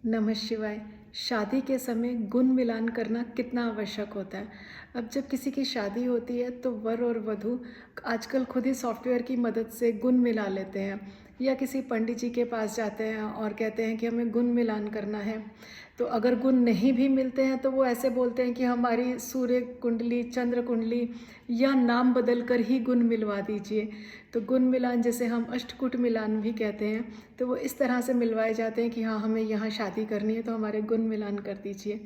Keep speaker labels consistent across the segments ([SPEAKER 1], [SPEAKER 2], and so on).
[SPEAKER 1] नमः शिवाय। शादी के समय गुण मिलान करना कितना आवश्यक होता है। अब जब किसी की शादी होती है तो वर और वधू आजकल खुद ही सॉफ्टवेयर की मदद से गुण मिला लेते हैं या किसी पंडित जी के पास जाते हैं और कहते हैं कि हमें गुण मिलान करना है। तो अगर गुण नहीं भी मिलते हैं तो वो ऐसे बोलते हैं कि हमारी सूर्य कुंडली, चंद्र कुंडली या नाम बदल कर ही गुण मिलवा दीजिए। तो गुण मिलान, जैसे हम अष्टकूट मिलान भी कहते हैं, तो वो इस तरह से मिलवाए जाते हैं कि हाँ, हमें यहाँ शादी करनी है तो हमारे गुण मिलान कर दीजिए।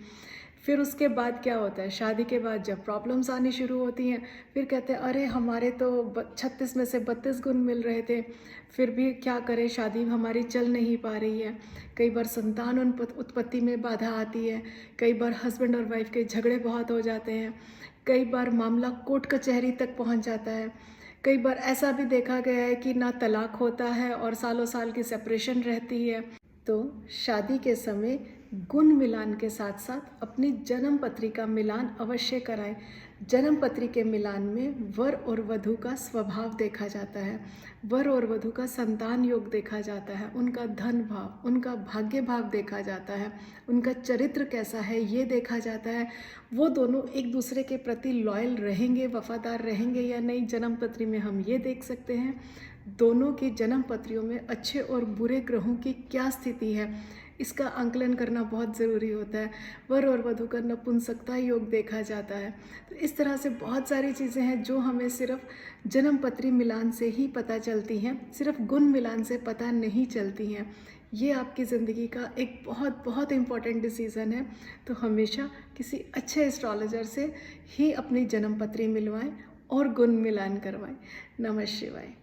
[SPEAKER 1] फिर उसके बाद क्या होता है, शादी के बाद जब प्रॉब्लम्स आनी शुरू होती हैं, फिर कहते हैं अरे हमारे तो 36 में से 32 गुण मिल रहे थे, फिर भी क्या करें, शादी हमारी चल नहीं पा रही है। कई बार संतान उत्पत्ति में बाधा आती है, कई बार हस्बैंड और वाइफ के झगड़े बहुत हो जाते हैं, कई बार मामला कोर्ट कचहरी तक पहुंच जाता है। कई बार ऐसा भी देखा गया है कि ना तलाक होता है और सालों साल की सेपरेशन रहती है। तो शादी के समय गुण मिलान के साथ साथ अपनी जन्म पत्री का मिलान अवश्य कराएं। जन्म पत्री के मिलान में वर और वधू का स्वभाव देखा जाता है, वर और वधू का संतान योग देखा जाता है, उनका धन भाव, उनका भाग्य भाव देखा जाता है, उनका चरित्र कैसा है ये देखा जाता है। वो दोनों एक दूसरे के प्रति लॉयल रहेंगे, वफादार रहेंगे या नहीं, जन्म पत्री में हम ये देख सकते हैं। दोनों की जन्म पत्रियों में अच्छे और बुरे ग्रहों की क्या स्थिति है, इसका आंकलन करना बहुत ज़रूरी होता है। वर और वधू का नपुंसकता योग देखा जाता है। तो इस तरह से बहुत सारी चीज़ें हैं जो हमें सिर्फ जन्म पत्री मिलान से ही पता चलती हैं, सिर्फ गुण मिलान से पता नहीं चलती हैं। ये आपकी ज़िंदगी का एक बहुत बहुत इम्पॉर्टेंट डिसीज़न है। तो हमेशा किसी अच्छे एस्ट्रोलॉजर से ही अपनी जन्म पत्री मिलवाएं और गुण मिलान करवाएं। नमः शिवाय।